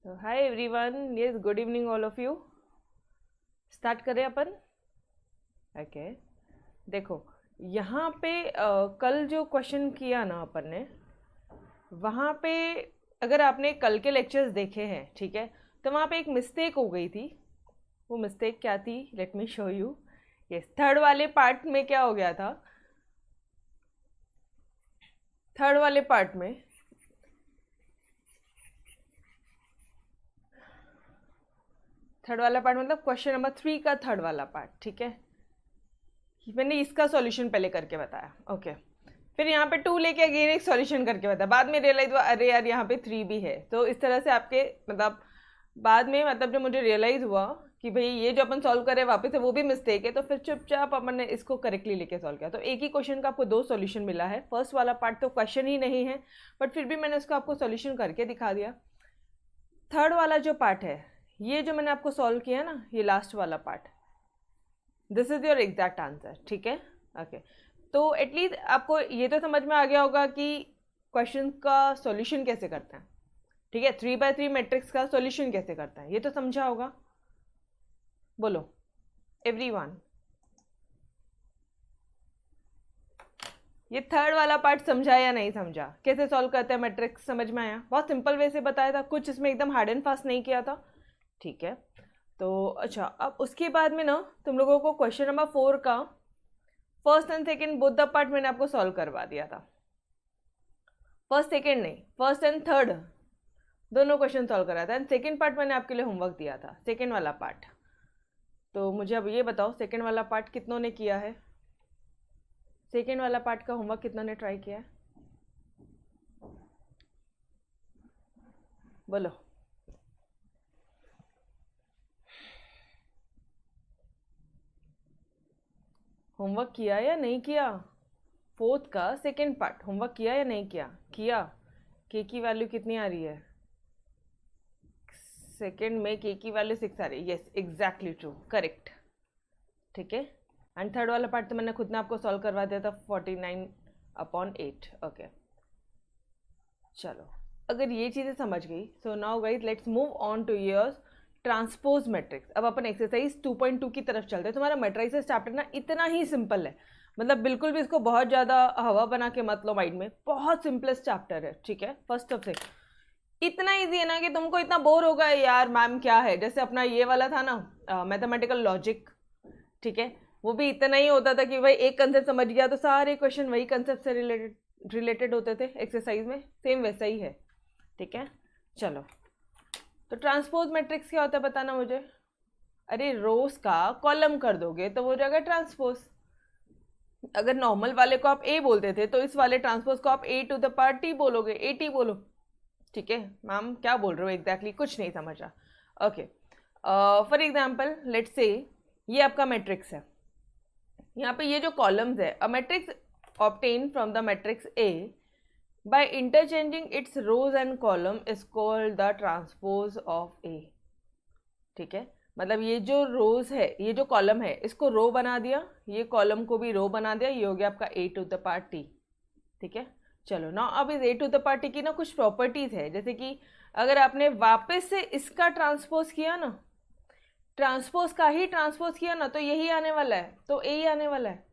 तो hi everyone, yes good evening all of you. Start करें अपन। Okay देखो, यहाँ पे कल जो क्वेश्चन किया ना अपन ने, वहाँ पे अगर आपने कल के लेक्चर्स देखे हैं, ठीक है, तो वहाँ पे एक मिस्टेक हो गई थी। वो मिस्टेक क्या थी, let me show you. Yes, third वाले पार्ट में क्या हो गया था, थर्ड वाले पार्ट में थर्ड वाला पार्ट मतलब क्वेश्चन नंबर 3 का थर्ड वाला पार्ट, ठीक है। मैंने इसका सॉल्यूशन पहले करके बताया, ओके। फिर यहाँ पे 2 लेके अगेन एक सॉल्यूशन करके बताया, बाद में रियलाइज हुआ अरे यार यहाँ पे 3 भी है। तो इस तरह से आपके मतलब बाद में मतलब जब मुझे रियलाइज हुआ कि भाई ये जो अपन सॉल्व कर रहे हैं वापस से वो भी मिस्टेक है, तो फिर चुपचाप अपन ने इसको करेक्टली लेके सॉल्व किया। तो एक ही क्वेश्चन का आपको 2 सॉल्यूशन मिला है। फर्स्ट वाला पार्ट तो क्वेश्चन ही नहीं है, बट फिर भी मैंने उसको आपको सॉल्यूशन करके दिखा दिया। थर्ड वाला जो पार्ट है, ये जो मैंने आपको सॉल्व किया ना, ये लास्ट वाला part, this is your exact answer, ठीक है। ओके, तो एटलीस्ट आपको ये तो समझ में आ गया होगा कि क्वेश्चन का सॉल्यूशन कैसे करते हैं, ठीक है। 3x3 मैट्रिक्स का सॉल्यूशन कैसे करते हैं ये तो समझा होगा। बोलो एवरीवन, ये थर्ड वाला पार्ट समझा या नहीं समझा, कैसे सॉल्व करते हैं मैट्रिक्स, समझ में आया? बहुत सिंपल वे से बताया था, कुछ इसमें एकदम हार्ड एंड फास्ट नहीं किया था, ठीक है। तो अच्छा, अब उसके बाद में ना तुम लोगों को क्वेश्चन नंबर 4 का first and second both the part मैंने आपको सॉल्व करवा दिया था। फर्स्ट सेकेंड नहीं, फर्स्ट एंड थर्ड दोनों क्वेश्चन सॉल्व करा था। एंड सेकेंड पार्ट मैंने आपके लिए होमवर्क दिया था, सेकेंड वाला पार्ट। तो मुझे अब ये बताओ, सेकेंड वाला पार्ट कितनों ने किया है? सेकेंड वाला पार्ट का होमवर्क कितनों ने ट्राई किया है? बोलो। होमवर्क किया या नहीं किया? फोर्थ का सेकेंड पार्ट होमवर्क किया या नहीं किया? किया। के की वैल्यू कितनी आ रही है? सेकेंड में के की वैल्यू 6 आ रही है। यस, एग्जैक्टली ट्रू, करेक्ट, ठीक है। एंड थर्ड वाला पार्ट तो मैंने खुद ने आपको सॉल्व करवा दिया था, 49/8। ओके चलो, अगर ये चीज़ें समझ गई, so now guys let's move on to your transpose matrix. अब अपन एक्सरसाइज 2.2 की तरफ चलते हैं। तुम्हारा मैट्रिसेस चैप्टर ना इतना ही सिंपल है, मतलब बिल्कुल भी इसको बहुत ज़्यादा हवा बना के मत लो माइंड में, बहुत सिंपलेस्ट चैप्टर है, ठीक है। फर्स्ट ऑफ से इतना इजी है ना कि तुमको इतना बोर होगा यार मैम क्या है, जैसे अपना ये वाला था ना मैथमेटिकल लॉजिक, ठीक है। वो भी इतना ही होता था कि भाई एक कंसेप्ट समझ गया तो सारे क्वेश्चन वही कंसेप्ट से रिलेटेड होते थे एक्सरसाइज में, सेम वैसा ही है, ठीक है। चलो, तो ट्रांसपोज मैट्रिक्स क्या होता है बताना मुझे। अरे रोज का कॉलम कर दोगे तो वो जाएगा ट्रांसपोज। अगर नॉर्मल वाले को आप ए बोलते थे तो इस वाले ट्रांसपोज को आप ए टू द पावर टी बोलोगे, ए टी बोलो, ठीक है। मैम क्या बोल रहे हो एग्जैक्टली, कुछ नहीं समझा। Okay, for example let's say ये आपका मैट्रिक्स है। यहाँ पे ये जो कॉलम्स है, a matrix obtained from the matrix A by interchanging its rows and column is called the transpose of A, ठीक है। मतलब ये जो रोज है, ये जो कॉलम है, इसको रो बना दिया, ये कॉलम को भी रो बना दिया, ये हो गया आपका ए टू द पावर टी, ठीक है। चलो ना, अब इस ए टू द पावर टी की ना कुछ प्रॉपर्टीज है, जैसे कि अगर आपने वापस से इसका ट्रांसपोज किया ना, ट्रांसपोज का ही ट्रांसपोज किया ना, तो यही आने वाला है, तो ए ही आने वाला है।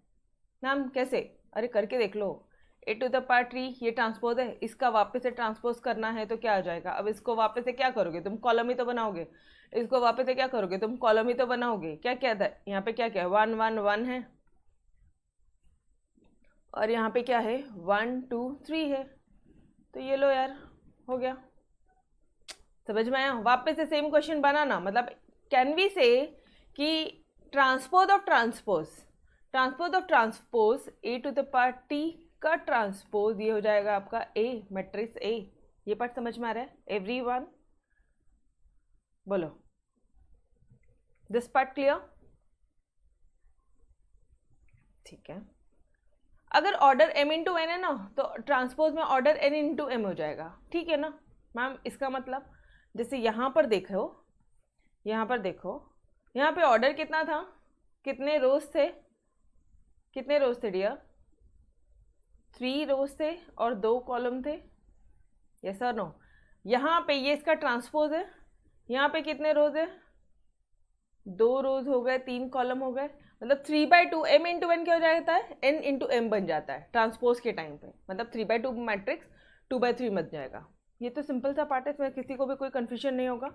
मैम कैसे? अरे करके देख लो। ए टू द पावर टी ये ट्रांसपोज है, इसका वापस से ट्रांसपोज करना है तो क्या आ जाएगा? अब इसको वापस से क्या करोगे तुम, कॉलम ही तो बनाओगे। इसको वापस से क्या करोगे तुम, कॉलम ही तो बनाओगे। क्या क्या था यहाँ पे, क्या क्या है, 1 1 1 है, और यहाँ पे क्या है 1 2 3 है। तो ये लो यार, हो गया। समझ में आया? वापस से सेम क्वेश्चन बनाना, मतलब कैन वी से कि transpose of transpose, transpose of transpose A to the power T का ट्रांसपोज ये हो जाएगा आपका ए, मैट्रिक्स ए। ये पार्ट समझ में आ रहा है एवरीवन? बोलो, दिस पार्ट क्लियर? ठीक है। अगर ऑर्डर m इंटू एन है ना, तो ट्रांसपोज में ऑर्डर n इंटू एम हो जाएगा, ठीक है ना मैम। इसका मतलब जैसे यहाँ पर देखो, यहाँ पर देखो, यहाँ पे ऑर्डर कितना था, कितने रोज थे, कितने रोज थे डियर? 3 रोज थे और 2 कॉलम थे, यस और नो। यहाँ पे ये इसका ट्रांसपोज है, यहाँ पे कितने रोज है, 2 रोज हो गए, 3 कॉलम हो गए, मतलब 3/2 m इंटू n क्या हो जाता है, n इंटू m बन जाता है ट्रांसपोज के टाइम पे, मतलब 3/2 मैट्रिक्स 2/3 बन जाएगा। ये तो सिंपल सा पार्ट है, इसमें किसी को भी कोई कंफ्यूजन नहीं होगा,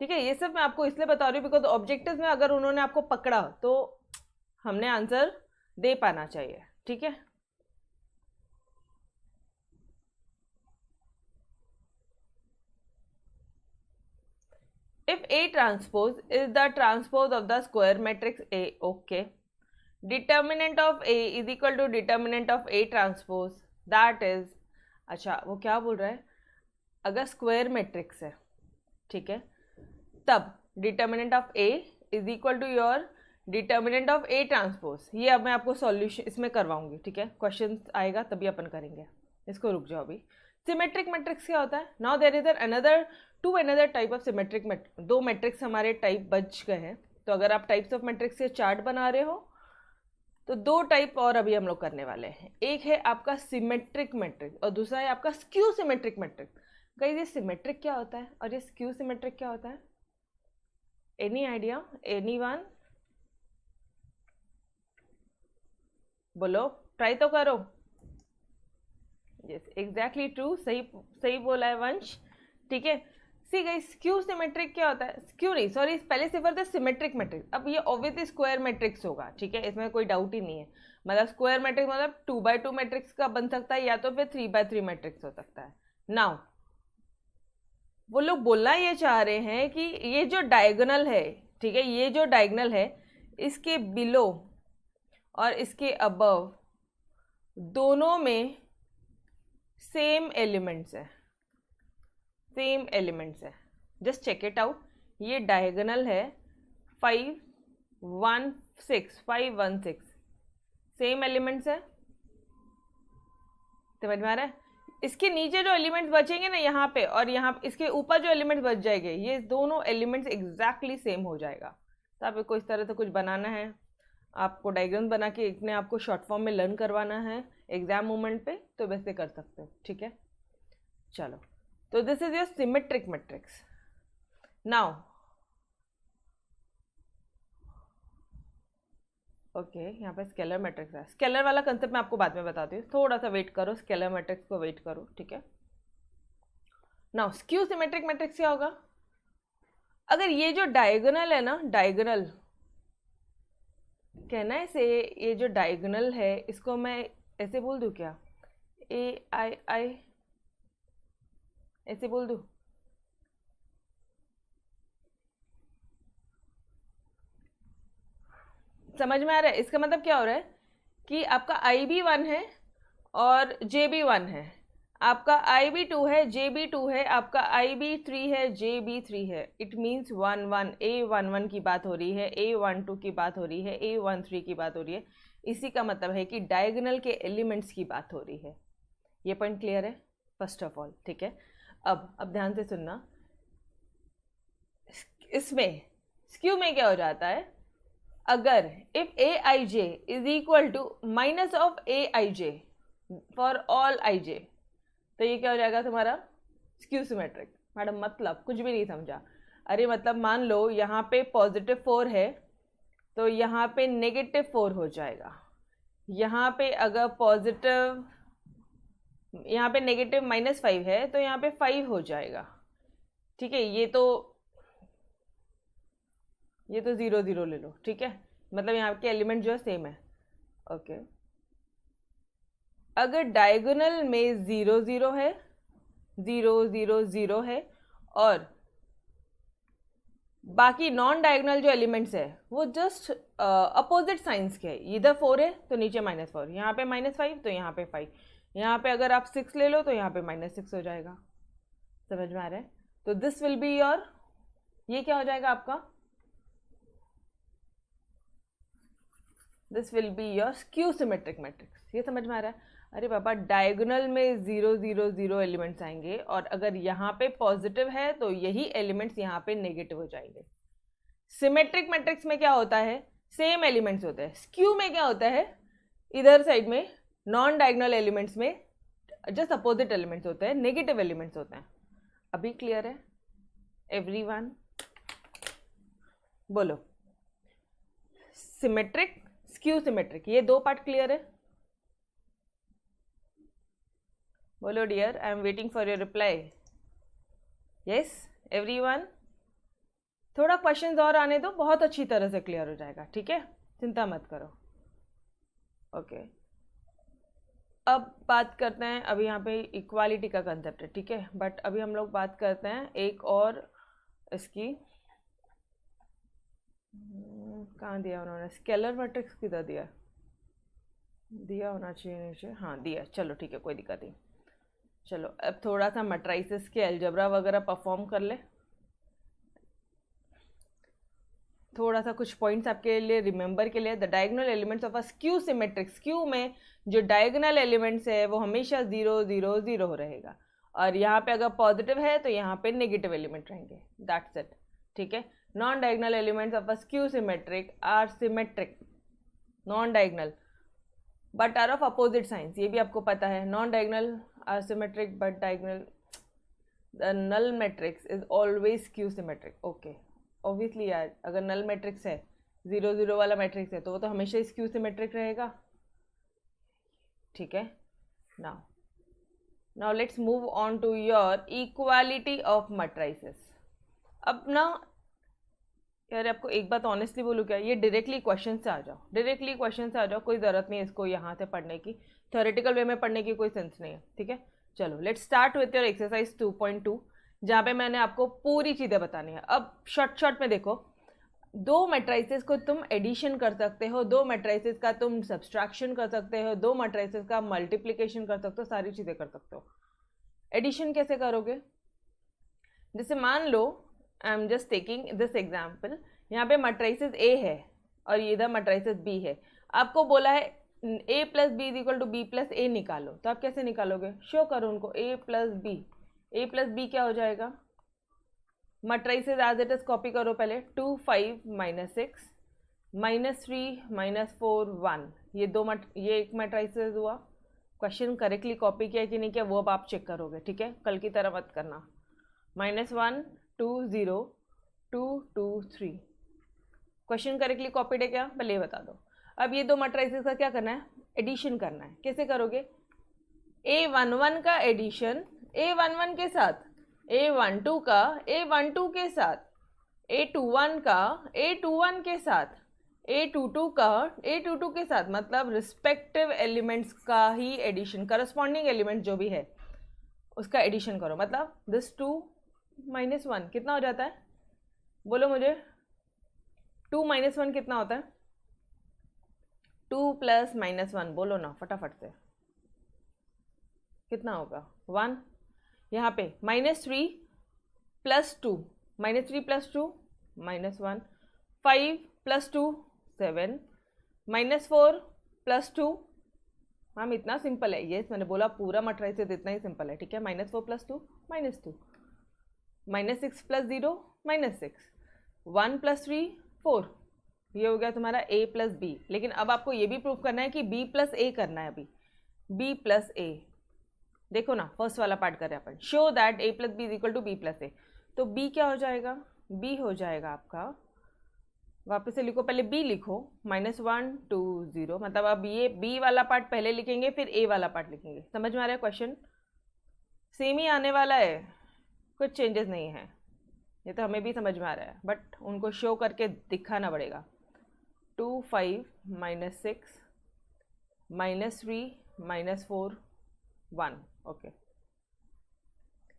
ठीक है। ये सब मैं आपको इसलिए बता रही हूँ बिकॉज ऑब्जेक्टिव्स में अगर उन्होंने आपको पकड़ा तो हमने आंसर दे पाना चाहिए, ठीक है। If A transpose is the transpose of the square matrix A, okay. Determinant of A is equal to determinant of A transpose, that is, अच्छा वो क्या बोल रहा है, अगर स्क्वायर मैट्रिक्स है, ठीक है, तब determinant of A is equal to your determinant of A transpose. ये अब मैं आपको सॉल्यूशन इसमें करवाऊंगी, ठीक है, क्वेश्चन आएगा तभी अपन करेंगे, इसको रुक जाओ अभी। सिमेट्रिक मैट्रिक्स क्या होता है, now there is another type of symmetric matrix, 2 matrix हमारे टाइप बच गए हैं, तो अगर आप टाइप्स ऑफ मैट्रिक्स से चार्ट बना रहे हो तो 2 टाइप और अभी हम लोग करने वाले हैं। एक है आपका सिमेट्रिक मैट्रिक्स और दूसरा है आपका स्क्यू सिमेट्रिक मैट्रिक्स। गाइस ये सिमेट्रिक क्या होता है और ये स्क्यू सिमेट्रिक क्या होता है, एनी आइडिया, एनीवन, बोलो, ट्राई तो करो। यस एग्जैक्टली ट्रू, सही बोला है वंश, ठीक है। सी गाइस स्क्यू सिमेट्रिक क्या होता है, स्क्यू नहीं सॉरी, पहले से फर्दर सिमेट्रिक मैट्रिक्स। अब ये ऑब्वियसली स्क्वायर मैट्रिक्स होगा, ठीक है, इसमें कोई डाउट ही नहीं है, मतलब स्क्वायर मैट्रिक्स मतलब 2/2 मैट्रिक्स का बन सकता है या तो फिर 3/3 मैट्रिक्स हो सकता है। नाउ वो लोग बोलना ये चाह रहे हैं कि ये जो डायगोनल है, ठीक है, ये जो डायगोनल है इसके बिलो और इसके अबव दोनों में सेम एलिमेंट्स है, सेम एलिमेंट्स है। जस्ट चेक इट आउट, ये डायगोनल है 5 1 6 5 1 6, सेम एलिमेंट्स है, समझ में आ रहा है। इसके नीचे जो एलिमेंट्स बचेंगे ना यहाँ पे और यहाँ इसके ऊपर जो एलिमेंट्स बच जाएंगे, ये दोनों एलिमेंट्स एग्जैक्टली सेम हो जाएगा। तो आपको इस तरह से कुछ बनाना है, आपको डायग्राम बना के इतने आपको शॉर्ट फॉर्म में लर्न करवाना है एग्जाम मोमेंट पे, तो वैसे कर सकते हो, ठीक है। चलो, तो this is your symmetric matrix. Now okay, यहाँ पे स्केलर मैट्रिक्स है, स्केलर वाला कंसेप्ट मैं आपको बाद में बताती हूँ, थोड़ा सा वेट करो, स्केलर मैट्रिक्स को वेट करो, ठीक है। नाउ स्क्यू सिमेट्रिक मैट्रिक्स क्या होगा, अगर ये जो डायगोनल है ना, डायगोनल कहना है से, ये जो डायगोनल है इसको मैं ऐसे बोल दूं क्या, AII ऐसे बोल दूं, समझ में आ रहा है। इसका मतलब क्या हो रहा है कि आपका IB1 है और JB1 है, आपका IB2 है, JB2 है, आपका IB3 है, JB3 है। इट मीन्स 1 A11 की बात हो रही है, A12 की बात हो रही है, A13 की बात हो रही है। इसी का मतलब है कि डायगोनल के एलिमेंट्स की बात हो रही है। ये पॉइंट क्लियर है फर्स्ट ऑफ ऑल, ठीक है। अब ध्यान से सुनना, इसमें स्क्यू में क्या हो जाता है, अगर if AIJ is equal to minus of AIJ for all IJ, तो ये क्या हो जाएगा तुम्हारा स्क्यू सिमेट्रिक। मैडम मतलब कुछ भी नहीं समझा, अरे मतलब मान लो यहाँ पे +4 है तो यहाँ पे -4 हो जाएगा, यहाँ पे अगर पॉजिटिव, यहाँ पे -5 है तो यहाँ पे 5 हो जाएगा, ठीक है। ये तो 0 0 ले लो, ठीक है, मतलब यहाँ के एलिमेंट जो है सेम है, ओके। अगर डायगोनल में 0 0 है, 0 0 0 है और बाकी नॉन डायगोनल जो एलिमेंट्स है वो जस्ट अपोजिट साइंस के है, इधर 4 है तो नीचे -4, यहाँ पे -5 तो यहाँ पे 5, यहाँ पे अगर आप 6 ले लो तो यहाँ पे -6 हो जाएगा, समझ में आ रहा है। तो दिस विल बी योर, ये क्या हो जाएगा आपका, this will be your skew symmetric matrix. ये समझ में आ रहा है। अरे पापा डायगोनल में 0 0 0 एलिमेंट्स आएंगे और अगर यहाँ पे पॉजिटिव है तो यही एलिमेंट्स यहाँ पे नेगेटिव हो जाएंगे। सिमेट्रिक मैट्रिक्स में क्या होता है, सेम एलिमेंट्स होते हैं। स्क्यू में क्या होता है, इधर साइड में नॉन डायगोनल एलिमेंट्स में जस्ट अपोजिट एलिमेंट्स होते हैं, नेगेटिव एलिमेंट्स होते हैं। अभी क्लियर है एवरीवन? बोलो। सिमेट्रिक, स्क्यू सिमेट्रिक, ये दो पार्ट क्लियर है? बोलो dear, I am waiting for your reply. Yes everyone? थोड़ा क्वेश्चंस और आने दो, बहुत अच्छी तरह से क्लियर हो जाएगा, ठीक है, चिंता मत करो। ओके अब बात करते हैं, अभी यहाँ पे इक्वालिटी का कंसेप्ट है, ठीक है, बट अभी हम लोग बात करते हैं एक और इसकी, कहाँ दिया उन्होंने, स्केलर मैट्रिक्स किधर दिया, दिया होना चाहिए नीचे, हाँ दिया, चलो ठीक है कोई दिक्कत नहीं। चलो अब थोड़ा सा मैट्रिसेस के अलजेब्रा वगैरह परफॉर्म कर ले, थोड़ा सा कुछ पॉइंट्स आपके लिए रिमेंबर के लिए। The diagonal elements of a skew symmetric, skew में जो डायगोनल एलिमेंट्स है वो हमेशा 0 0 0 रहेगा, और यहाँ पे अगर पॉजिटिव है तो यहाँ पे नेगेटिव एलिमेंट रहेंगे, दैट्स इट, ठीक है। Non diagonal elements of a skew symmetric are symmetric, non diagonal but are of opposite signs, ये भी आपको पता है। Non diagonal are symmetric but diagonal, the null matrix is always skew symmetric. Okay obviously यार, अगर null matrix है, 0 0 वाला matrix है, तो वो तो हमेशा स्क्यू सिमेट्रिक रहेगा, ठीक है। Now let's move on to your equality of matrices. अब ना यार आपको एक बात ऑनेस्टली बोलूँ क्या, ये डायरेक्टली क्वेश्चन से आ जाओ, डायरेक्टली क्वेश्चन से आ जाओ, कोई ज़रूरत नहीं है इसको यहाँ से पढ़ने की, थ्योरेटिकल वे में पढ़ने की कोई सेंस नहीं है, ठीक है। चलो let's start with your exercise 2.2, जहाँ पे मैंने आपको पूरी चीज़ें बतानी है। अब शॉर्ट में देखो, दो मैट्रिसेस को तुम एडिशन कर सकते हो, दो मैट्रिसेस का तुम सब्सट्रैक्शन कर सकते हो, दो मैट्रिसेस का मल्टीप्लिकेशन कर सकते हो, सारी चीज़ें कर सकते हो। एडिशन कैसे करोगे? जैसे मान लो I am just taking this example, यहाँ पे मैट्रिसेस ए है और ये इधर मैट्रिसेस बी है, आपको बोला है a plus B is equal to B plus A निकालो, तो आप कैसे निकालोगे? शो करो उनको, a प्लस बी क्या हो जाएगा? Matrices as it is copy करो पहले, 2 5 -6 -3 -4 1, ये एक मैट्रिसेस हुआ। क्वेश्चन करेक्टली कॉपी किया कि नहीं किया वो अब आप चेक करोगे, ठीक है, कल की तरह मत करना। -1 2 0 2 2 3, क्वेश्चन करेक्टली कॉपीड है क्या, पहले ये बता दो। अब ये दो मैट्रिसेस का क्या करना है? एडिशन करना है। कैसे करोगे? A11 का एडिशन A11 के साथ, A12 का A12 के साथ, A21 का A21 के साथ, A22 का A22 के साथ, मतलब रिस्पेक्टिव एलिमेंट्स का ही एडिशन, करस्पॉन्डिंग एलिमेंट जो भी है उसका एडिशन करो। मतलब दिस 2 -1 कितना हो जाता है? बोलो मुझे, 2 -1 कितना होता है? 2 + -1 बोलो ना फटाफट से, कितना होगा? 1। यहाँ पे -3 + 2, -3 + 2 -1, 5 + 2 7, -4 + 2, मैम इतना सिंपल है, ये मैंने बोला पूरा मैट्रिसेस इतना ही सिंपल है, ठीक है। -4 + 2 -2, -6 + 0 -6, 1 + 3 4, ये हो गया तुम्हारा a प्लस बी। लेकिन अब आपको ये भी प्रूफ करना है कि b प्लस ए करना है। अभी b प्लस ए, देखो ना फर्स्ट वाला पार्ट कर रहे हैं अपन, show that a plus B is equal to B plus A, तो b क्या हो जाएगा? b हो जाएगा आपका, वापस से लिखो, पहले b लिखो, -1 2 0, मतलब अब ये b वाला पार्ट पहले लिखेंगे फिर a वाला पार्ट लिखेंगे। समझ में आ रहा है? क्वेश्चन सेम ही आने वाला है, कुछ चेंजेस नहीं है, ये तो हमें भी समझ में आ रहा है, बट उनको शो करके दिखाना पड़ेगा। 2 5 -6 -3 -4 1, ओके।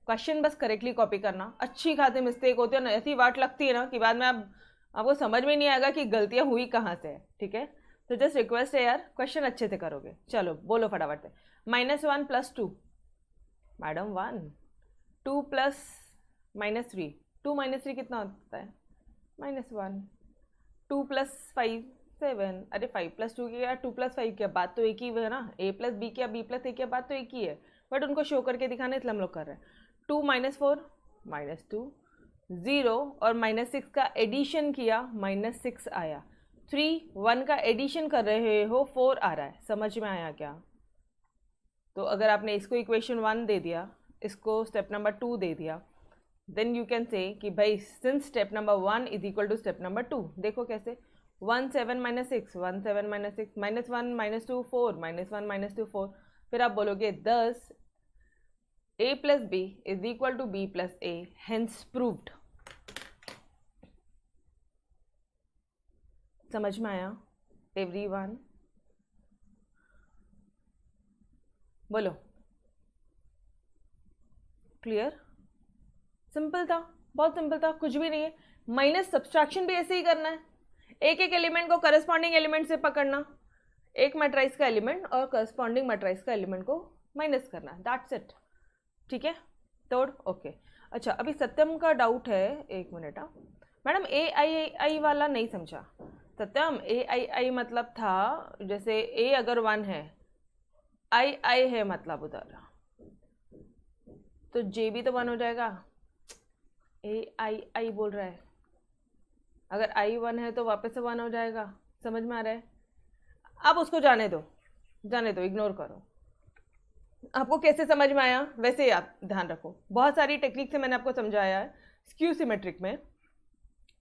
क्वेश्चन बस करेक्टली कॉपी करना, अच्छी खासी मिस्टेक होती है ना, ऐसी वाट लगती है ना कि बाद में आपको समझ में नहीं आएगा कि गलतियां हुई कहाँ से है, ठीक है। तो जस्ट रिक्वेस्ट है यार, क्वेश्चन अच्छे से करोगे। चलो बोलो फटाफट से, -1 + 2 मैडम 1, 2 + -3, 2 -3 कितना होता है? -1, 2 + 5 7, अरे 5 + 2 क्या 2 + 5 क्या, बात तो एक ही है ना, a + b क्या b + a क्या, बात तो एक ही है, बट उनको शो करके दिखाना इसलिए हम लोग कर रहे हैं। 2 -4 -2 0 और -6 का एडिशन किया, -6 आया। 3 1 का एडिशन कर रहे हो, 4 आ रहा है। समझ में आया क्या? तो अगर आपने इसको इक्वेशन 1 दे दिया, इसको स्टेप नंबर 2 दे दिया, देन यू कैन से कि भाई since step number 1 is equal to step number 2, देखो कैसे 1 7 minus 6 1 7 minus 6 minus 1 minus 2 4 minus 1 minus 2 4, फिर आप बोलोगे thus a plus B is equal to B plus A, hence proved. समझ में आया एवरीवन? बोलो, क्लियर? सिंपल था, बहुत सिंपल था, कुछ भी नहीं है। माइनस सब्सट्रैक्शन भी ऐसे ही करना है, एक एक एलिमेंट को करस्पॉन्डिंग एलिमेंट से पकड़ना, एक मैट्रिक्स का एलिमेंट और करस्पॉन्डिंग मैट्रिक्स का एलिमेंट को माइनस करना, दैट्स इट। ठीक है, तोड़ ओके। अच्छा, अभी सत्यम का डाउट है, एक मिनट। मैडम ए आई आई वाला नहीं समझा। सत्यम, ए आई आई मतलब था जैसे ए अगर 1 है, आई आई है मतलब उधर, तो जे भी तो 1 हो जाएगा। ए आई आई बोल रहा है, अगर आई 1 है तो वापस से 1 हो जाएगा। समझ में आ रहा है? अब उसको जाने दो, जाने दो, इग्नोर करो। आपको कैसे समझ में आया वैसे आप ध्यान रखो, बहुत सारी टेक्निक से मैंने आपको समझाया है। स्क्यू सिमेट्रिक में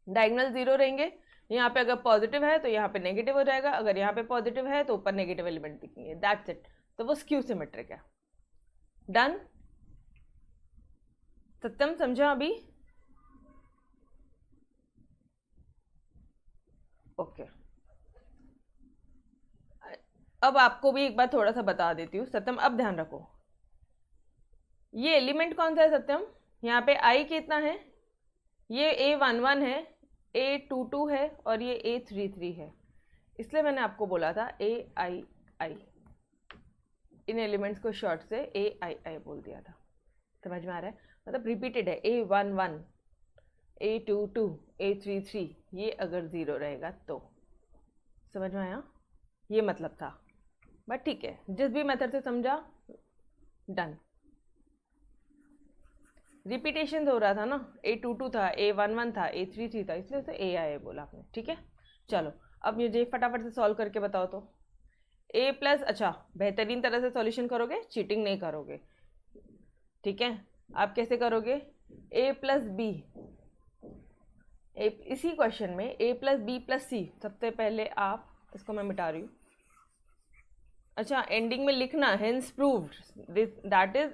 डायगोनल 0 रहेंगे, यहाँ पे अगर पॉजिटिव है तो यहाँ पे नेगेटिव हो जाएगा, अगर यहाँ पे पॉजिटिव है तो ऊपर नेगेटिव एलिमेंट दिखेंगे, दैट्स इट। तो वो स्क्यू सिमेट्रिक है। डन? सत्यम समझा अभी? ओके। अब आपको भी एक बार थोड़ा सा बता देती हूँ सत्यम, अब ध्यान रखो। ये एलिमेंट कौन सा है सत्यम? यहाँ पे आई कितना है? ये A11 है, A22 है और ये A33 है। इसलिए मैंने आपको बोला था AII, इन एलिमेंट्स को शॉर्ट से AII बोल दिया था। समझ में आ रहा है? मतलब रिपीटेड है, A11 A22 A33, ये अगर 0 रहेगा तो। समझ में आया? ये मतलब था, बट ठीक है, जिस भी मेथड से समझा, डन। रिपीटेशन हो रहा था ना, A22 था, A11 था, A33 था, इसलिए उसे AII बोला आपने। ठीक है, चलो अब मुझे फटाफट से सॉल्व करके बताओ तो। A प्लस, अच्छा बेहतरीन तरह से सॉल्यूशन करोगे, चीटिंग नहीं करोगे। ठीक है, आप कैसे करोगे? A प्लस बी, इसी क्वेश्चन में A प्लस बी प्लस सी, सबसे पहले आप इसको मैं मिटा रही हूँ। अच्छा, एंडिंग में लिखना hence proved, that is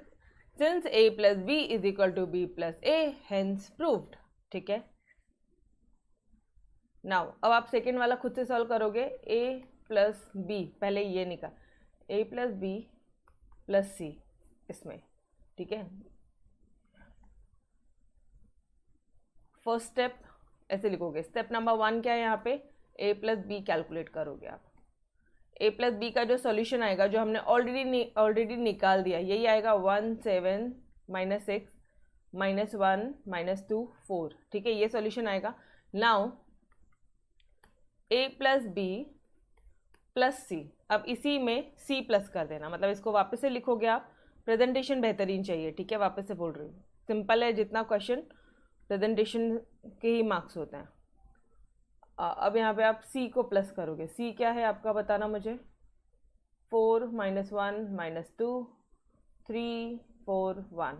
since a plus B is equal to B plus A, hence proved. ठीक है, नाउ अब आप सेकेंड वाला खुद से सॉल्व करोगे। a प्लस बी, पहले ये निकाल, a प्लस बी प्लस सी इसमें। ठीक है, फर्स्ट स्टेप ऐसे लिखोगे। स्टेप नंबर 1 क्या है यहाँ पे? a प्लस बी कैलकुलेट करोगे आप। a प्लस बी का जो सॉल्यूशन आएगा, जो हमने ऑलरेडी निकाल दिया, यही आएगा 1 7 माइनस 6 माइनस 1 माइनस 2 4। ठीक है, ये सॉल्यूशन आएगा। Now a plus B plus C, अब इसी में c प्लस कर देना, मतलब इसको वापस से लिखोगे आप। प्रेजेंटेशन बेहतरीन चाहिए, ठीक है, वापस से बोल रही हूँ, सिंपल है, जितना क्वेश्चन प्रेजेंटेशन के ही मार्क्स होते हैं। अब यहाँ पे आप c को प्लस करोगे। c क्या है आपका, बताना मुझे। 4 माइनस 1 माइनस 2 3 4 1,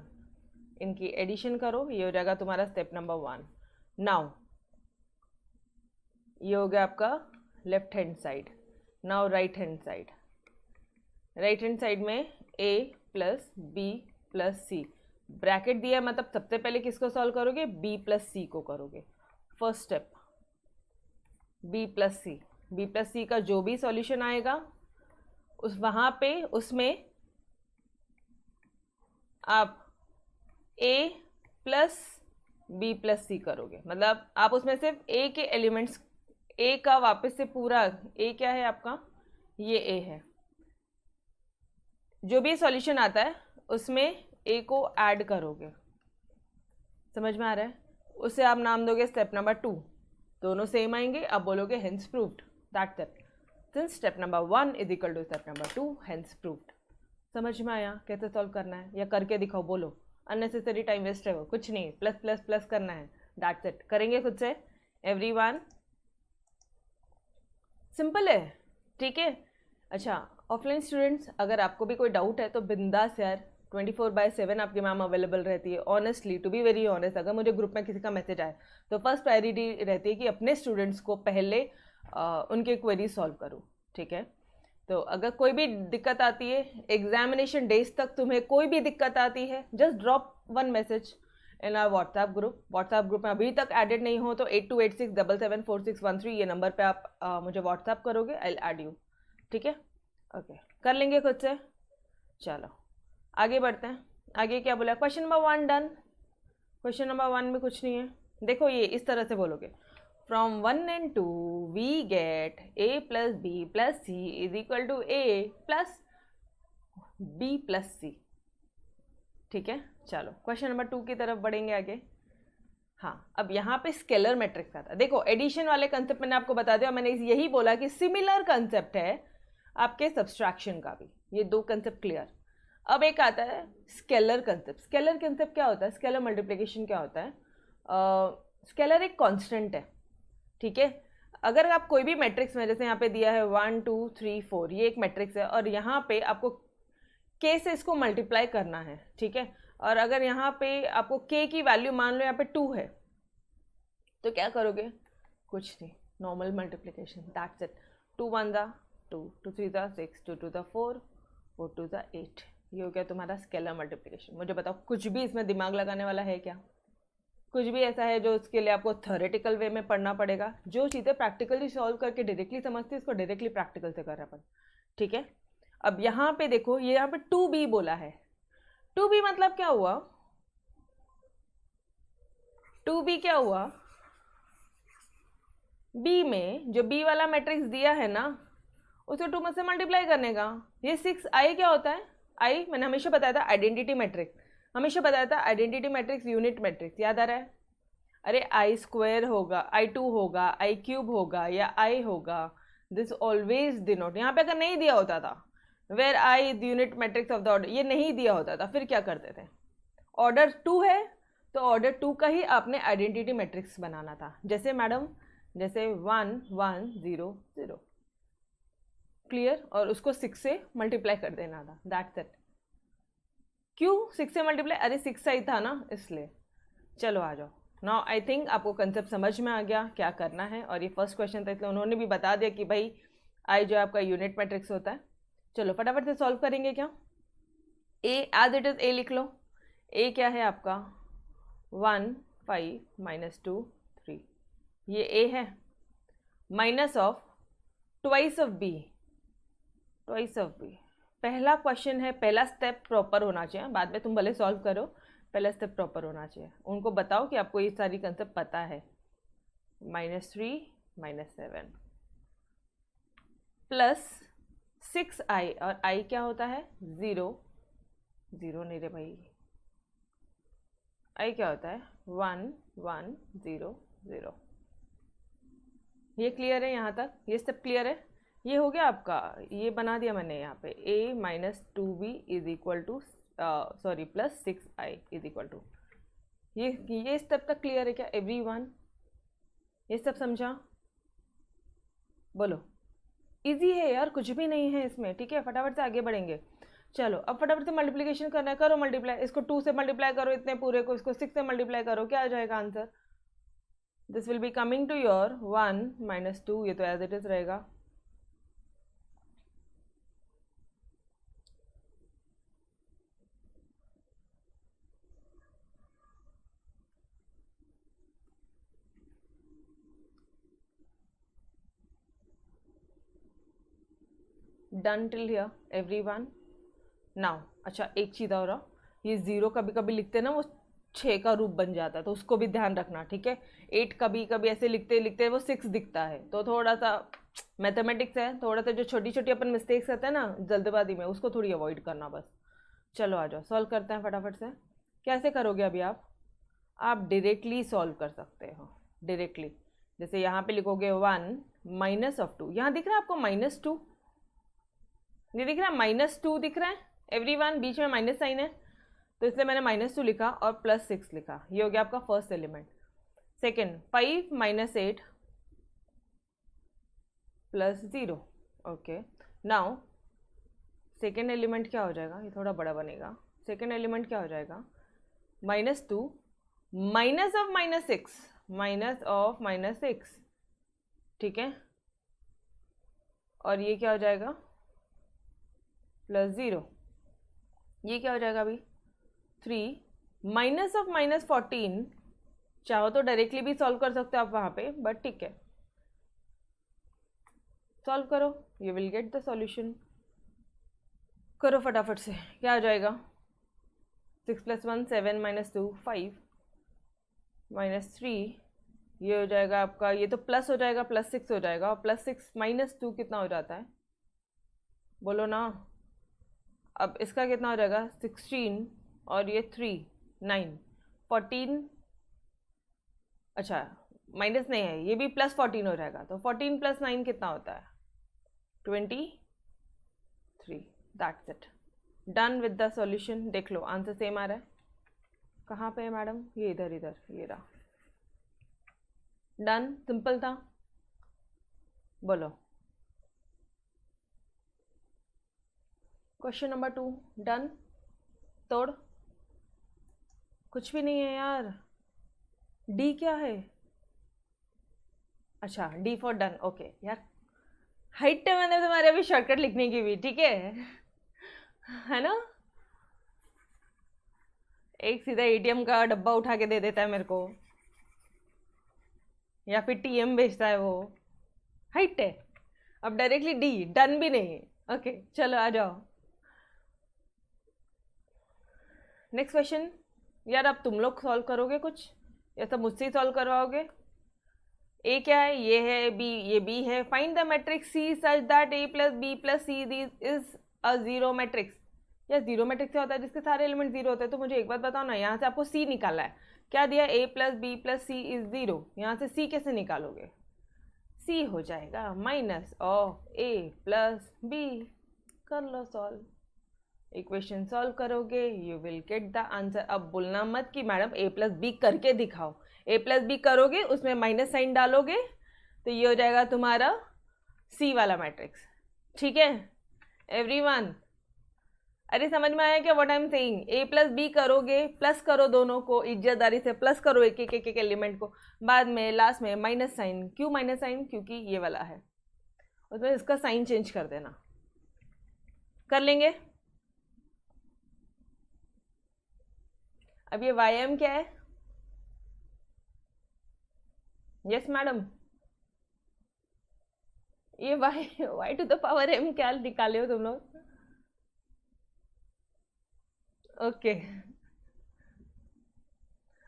इनकी एडिशन करो, ये हो जाएगा तुम्हारा स्टेप नंबर 1। नाउ ये हो गया आपका left hand side. Now right hand side, right hand side में a plus B plus C, bracket दिया है, मतलब सबसे पहले किसको सॉल्व करोगे? b प्लस सी को करोगे। फर्स्ट स्टेप b प्लस सी, बी प्लस सी का जो भी सॉल्यूशन आएगा उस वहाँ पे उसमें आप a प्लस बी प्लस सी करोगे, मतलब आप उसमें सिर्फ a के एलिमेंट्स, a का वापस से पूरा, a क्या है आपका? ये a है। जो भी सॉल्यूशन आता है उसमें a को ऐड करोगे। समझ में आ रहा है? उसे आप नाम दोगे स्टेप नंबर 2, दोनों सेम आएंगे, आप बोलोगे hence proved, that's it. Since step number 1 is equal to step number 2, hence proved. समझ में आया कैसे सॉल्व करना है? या करके दिखाओ, बोलो, अननेसेसरी टाइम वेस्ट है वो, कुछ नहीं, प्लस प्लस प्लस करना है, दैट्स इट। करेंगे खुद से एवरीवन? सिंपल है, ठीक है। अच्छा, ऑफलाइन स्टूडेंट्स, अगर आपको भी कोई डाउट है तो बिंदास यार 24/7 आपकी मैम अवेलेबल रहती है। Honestly, to be very honest, अगर मुझे ग्रुप में किसी का मैसेज आए तो फर्स्ट प्रायोरिटी रहती है कि अपने स्टूडेंट्स को पहले उनके क्वेरी सॉल्व करूँ, ठीक है। तो अगर कोई भी दिक्कत आती है, एग्जामिनेशन डेज तक तुम्हें कोई भी दिक्कत आती है, just drop one message in our WhatsApp group में अभी तक एडेड नहीं हो तो 8286774613 ये नंबर पे आप मुझे व्हाट्सएप करोगे, आई विल ऐड यू, ठीक है। ओके, कर लेंगे खुद से। चलो आगे बढ़ते हैं। आगे क्या बोला, question number 1 done. Question number 1 में कुछ नहीं है। देखो ये इस तरह से बोलोगे, from 1 and 2 we get a plus b plus c is equal to a plus b plus c, ठीक है। चलो क्वेश्चन नंबर 2 की तरफ बढ़ेंगे आगे। हाँ, अब यहाँ पे स्केलर मैट्रिक्स आता है। देखो एडिशन वाले कंसेप्ट मैंने आपको बता दिया, मैंने यही बोला कि सिमिलर कंसेप्ट है आपके सब्सट्रैक्शन का भी, ये दो कंसेप्ट क्लियर। अब एक आता है स्केलर कंसेप्ट। स्केलर कंसेप्ट क्या होता है, स्केलर मल्टीप्लिकेशन क्या होता है। स्केलर एक कांस्टेंट है, ठीक है। अगर आप कोई भी मैट्रिक्स में, जैसे यहाँ पे दिया है 1 2 3 4, ये एक मैट्रिक्स है और यहाँ पे आपको k से इसको मल्टीप्लाई करना है, ठीक है। और अगर यहाँ पे आपको k की वैल्यू मान लो यहाँ पे 2 है तो क्या करोगे, कुछ नहीं, नॉर्मल मल्टीप्लिकेशन, दैट्स इट। 2 1 दा 2, 2 3 दा 6, 2 2 दा 4, 4 2 दा 8, ये हो गया तुम्हारा स्केलर मल्टीप्लिकेशन। मुझे बताओ कुछ भी इसमें दिमाग लगाने वाला है क्या, कुछ भी ऐसा है जो इसके लिए आपको थ्योरेटिकल वे में पढ़ना पड़ेगा। जो चीज़ें प्रैक्टिकली सॉल्व करके डायरेक्टली समझते हैं, इसको डायरेक्टली प्रैक्टिकल से कर रहे अपन, ठीक है। अब यहाँ पे देखो, ये यहाँ पे 2b बोला है। 2b मतलब क्या हुआ, 2b क्या हुआ, b में जो b वाला मैट्रिक्स दिया है ना, उसे 2 में से मल्टीप्लाई करने का। ये 6i क्या होता है, i मैंने हमेशा बताया था आइडेंटिटी मैट्रिक्स, हमेशा बताया था आइडेंटिटी मैट्रिक्स यूनिट मैट्रिक्स, याद आ रहा है। अरे आई स्क्वायर होगा, i2 होगा, आई क्यूब होगा या i होगा, दिस ऑलवेज डिनोट। यहाँ पे अगर नहीं दिया होता था where i is unit matrix of the order, ये नहीं दिया होता था, फिर क्या करते थे, ऑर्डर 2 है तो ऑर्डर 2 का ही आपने आइडेंटिटी मैट्रिक्स बनाना था। जैसे मैडम, जैसे 1 1 0 0, क्लियर, और उसको 6 से मल्टीप्लाई कर देना था, दैट्स इट। क्यों 6 से मल्टीप्लाई, अरे 6 आई था ना इसलिए। चलो आ जाओ, नाउ आई थिंक आपको कंसेप्ट समझ में आ गया क्या करना है। और ये फर्स्ट क्वेश्चन था इसलिए उन्होंने भी बता दिया कि भाई आई जो आपका यूनिट मैट्रिक्स होता है। चलो फटाफट से सॉल्व करेंगे। क्या, ए एज इट इज ए लिख लो। ए क्या है आपका 1 5 -2 3, ये ए है, minus of twice of B, twice of B. पहला क्वेश्चन है, पहला स्टेप प्रॉपर होना चाहिए, बाद में तुम भले सॉल्व करो, पहला स्टेप प्रॉपर होना चाहिए। उनको बताओ कि आपको ये सारी कंसेप्ट पता है। -3 -7 प्लस 6i, और i क्या होता है 0 0, नहीं रे भाई, i क्या होता है 1 1 0 0। ये क्लियर है यहाँ तक, ये स्टेप क्लियर है। ये हो गया आपका, ये बना दिया मैंने यहाँ पे a -2b is equal to sorry plus 6i is equal to, ये स्टेप तक क्लियर है क्या एवरीवन, ये सब समझा, बोलो। इजी है यार, कुछ भी नहीं है इसमें, ठीक है। फटाफट से आगे बढ़ेंगे। चलो अब फटाफट से मल्टीप्लिकेशन करना है, करो मल्टीप्लाई, इसको 2 से मल्टीप्लाई करो इतने पूरे को, इसको 6 से मल्टीप्लाई करो, क्या आ जाएगा answer, this will be coming to your 1 -2, ये तो एज इट इज रहेगा। Done till here everyone. Now अच्छा एक चीज़ और, ये 0 कभी कभी लिखते ना वो 6 का रूप बन जाता है, तो उसको भी ध्यान रखना, ठीक है। 8 कभी कभी ऐसे लिखते लिखते वो 6 दिखता है, तो थोड़ा सा मैथमेटिक्स है, थोड़ा सा जो छोटी छोटी अपन मिस्टेक्स करते हैं ना जल्दबाजी में, उसको थोड़ी अवॉइड करना बस। चलो आ जाओ सॉल्व करते हैं फटाफट से। कैसे करोगे अभी आप डायरेक्टली सॉल्व कर सकते हो, डायरेक्टली। जैसे यहाँ पे लिखोगे 1 -2, यहाँ दिख रहा है आपको -2, ये दिख रहा है -2 दिख रहा है एवरीवन, बीच में माइनस साइन है, तो इसलिए मैंने -2 लिखा और +6 लिखा। ये हो गया आपका first element. Second 5 - 8 +0, okay. Now second element क्या हो जाएगा, ये थोड़ा बड़ा बनेगा, सेकेंड एलिमेंट क्या हो जाएगा, -2 माइनस ऑफ -6, माइनस ऑफ -6, ठीक है, और ये क्या हो जाएगा, +0, ये क्या हो जाएगा अभी 3 माइनस ऑफ -14, चाहो तो डायरेक्टली भी सॉल्व कर सकते हो आप वहाँ पे, बट ठीक है, सॉल्व करो, you will get the solution. करो फटाफट से, क्या हो जाएगा, 6 + 1 7 - 2 5 -3, ये हो जाएगा आपका, ये तो प्लस हो जाएगा, +6 हो जाएगा, और +6 - 2 कितना हो जाता है, बोलो ना। अब इसका कितना हो जाएगा, 16, और ये 3 9 14, अच्छा माइनस नहीं है, ये भी +14 हो जाएगा, तो 14 + 9 कितना होता है, 23। That's it, done with the solution. देख लो आंसर सेम आ रहा है, कहाँ पे है मैडम, ये इधर इधर, ये रहा, डन, सिंपल था। बोलो क्वेश्चन नंबर 2 डन, तोड़, कुछ भी नहीं है यार, डी क्या है, अच्छा डी फॉर डन, ओके यार, हाइट है मैंने तुम्हारे अभी शॉर्टकट लिखने की भी, ठीक है ना, एक सीधा एटीएम का डब्बा उठा के दे देता है मेरे को, या फिर टीएम भेजता है वो, हाइट है। अब डायरेक्टली डी, डन भी नहीं, ओके चलो आ जाओ नेक्स्ट क्वेश्चन। यार अब तुम लोग सॉल्व करोगे कुछ, या सब मुझसे ही सॉल्व करवाओगे। ए क्या है, ये है बी, ये बी है, find the matrix C such that A plus B plus C is a zero matrix. यार जीरो मैट्रिक्स क्या होता है, जिसके सारे एलिमेंट जीरो होते हैं। तो मुझे एक बात बताओ ना, यहाँ से आपको सी निकालना है, क्या दिया, A plus B plus C is zero, यहाँ से सी कैसे निकालोगे, सी हो जाएगा minus of A plus B, कर लो सॉल्व, इक्वेशन सॉल्व करोगे, you will get the answer. अब बोलना मत कि मैडम ए प्लस बी करके दिखाओ, ए प्लस बी करोगे उसमें माइनस साइन डालोगे, तो ये हो जाएगा तुम्हारा सी वाला मैट्रिक्स, ठीक है एवरीवन। अरे समझ में आया क्या what I am saying, A plus B करोगे, प्लस करो दोनों को, इज्जतदारी से प्लस करो एक एक एलिमेंट को, बाद में लास्ट में माइनस साइन, क्यों माइनस साइन, क्योंकि ये वाला है, उसमें इसका साइन चेंज कर देना, कर लेंगे। अब ये वाई एम क्या है, यस मैडम, ये Y to the power M क्या निकाले हो तुम लोग, ओके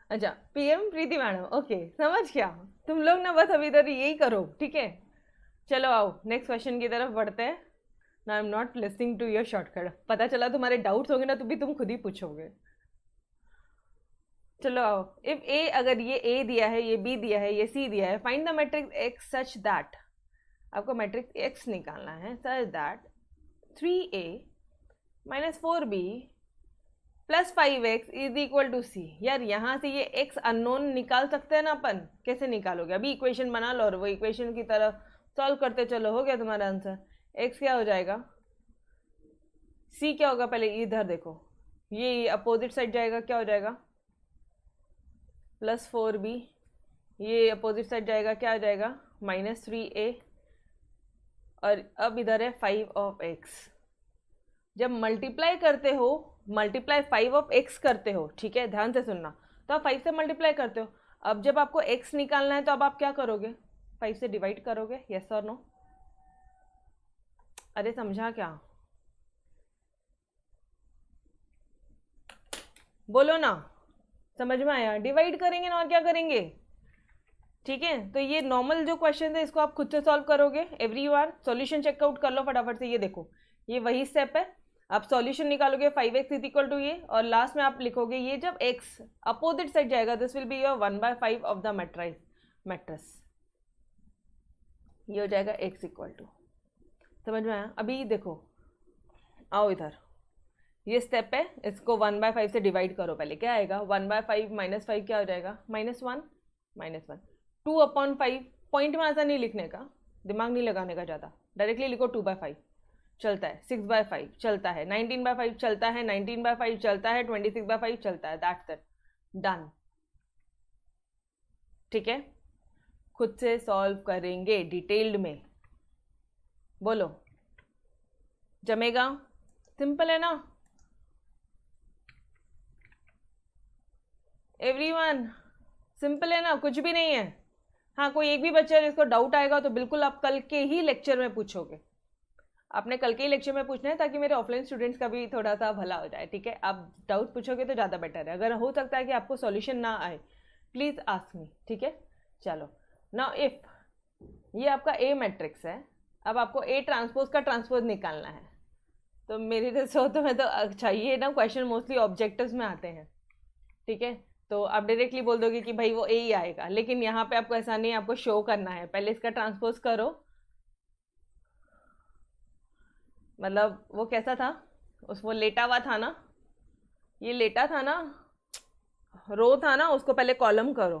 अच्छा पीएम प्रीति मैडम, ओके समझ गया, तुम लोग ना बस अभी इधर यही करो, ठीक है चलो आओ नेक्स्ट क्वेश्चन की तरफ बढ़ते हैं ना। I am not listening to your shortcut, पता चला तुम्हारे डाउट्स होंगे ना तो भी तुम खुद ही पूछोगे। चलो आओ, इफ ए, अगर ये ए दिया है, ये बी दिया है, ये सी दिया है, find the matrix X such that, आपको मैट्रिक्स एक्स निकालना है, such that 3a - 4b + 5x is equal to C. यार यहाँ से ये x अननोन निकाल सकते हैं ना अपन, कैसे निकालोगे, अभी इक्वेशन बना लो और वो इक्वेशन की तरफ सॉल्व करते चलो, हो गया तुम्हारा आंसर। x क्या हो जाएगा, c क्या होगा, पहले इधर देखो, ये अपोजिट साइड जाएगा, क्या हो जाएगा +4b, ये अपोजिट साइड जाएगा, क्या हो जाएगा -3a, और अब इधर है 5 ऑफ x। जब मल्टीप्लाई करते हो, मल्टीप्लाई 5 ऑफ x करते हो, ठीक है ध्यान से सुनना, तो आप 5 से मल्टीप्लाई करते हो। अब जब आपको x निकालना है तो अब आप क्या करोगे, 5 से डिवाइड करोगे, यस और नो, अरे समझा क्या, बोलो ना, समझ में आया, डिवाइड करेंगे ना और क्या करेंगे, ठीक है। तो ये नॉर्मल जो क्वेश्चन है इसको आप खुद से सॉल्व करोगे एवरी बार, सॉल्यूशन चेकआउट कर लो फटाफट से, ये देखो ये वही स्टेप है, आप सॉल्यूशन निकालोगे 5x इज इक्वल टू ये, और लास्ट में आप लिखोगे ये जब x अपोजिट साइड जाएगा, this will be your 1/5 of the matrix, ये हो जाएगा x इक्वल टू, समझ में आया। अभी देखो आओ इधर, ये स्टेप है, इसको 1/5 से डिवाइड करो, पहले क्या आएगा 1/5 - 5 क्या हो जाएगा -1 2/5, पॉइंट में ऐसा नहीं लिखने का, दिमाग नहीं लगाने का ज़्यादा, डायरेक्टली लिखो 2/5, चलता है, 6/5 चलता है, 19/5 चलता है, 19/5 चलता है, 26/5 चलता है, दैट्स इट, डन। ठीक है, खुद से सॉल्व करेंगे डिटेल्ड में, बोलो जमेगा? सिंपल है ना एवरीवन? सिंपल है ना, कुछ भी नहीं है। हाँ, कोई एक भी बच्चा जिसको डाउट आएगा तो बिल्कुल आप कल के ही लेक्चर में पूछोगे, आपने कल के ही लेक्चर में पूछना है, ताकि मेरे ऑफलाइन स्टूडेंट्स का भी थोड़ा सा भला हो जाए। ठीक है, आप डाउट पूछोगे तो ज़्यादा बेटर है। अगर हो सकता है कि आपको सॉल्यूशन ना आए, प्लीज़ आस्क मी। ठीक है, चलो नाउ इफ ये आपका ए मैट्रिक्स है, अब आपको ए ट्रांसपोज का ट्रांसपोज निकालना है, तो मेरी तो मैं तो अच्छा, ये ना क्वेश्चन मोस्टली ऑब्जेक्टिव्स में आते हैं। ठीक है, तो आप डायरेक्टली बोल दोगे कि भाई वो ए ही आएगा, लेकिन यहाँ पे आपको ऐसा नहीं, आपको शो करना है, पहले इसका ट्रांसपोज करो। मतलब वो कैसा था, वो लेटा हुआ था ना, ये लेटा था ना, रो था ना, उसको पहले कॉलम करो।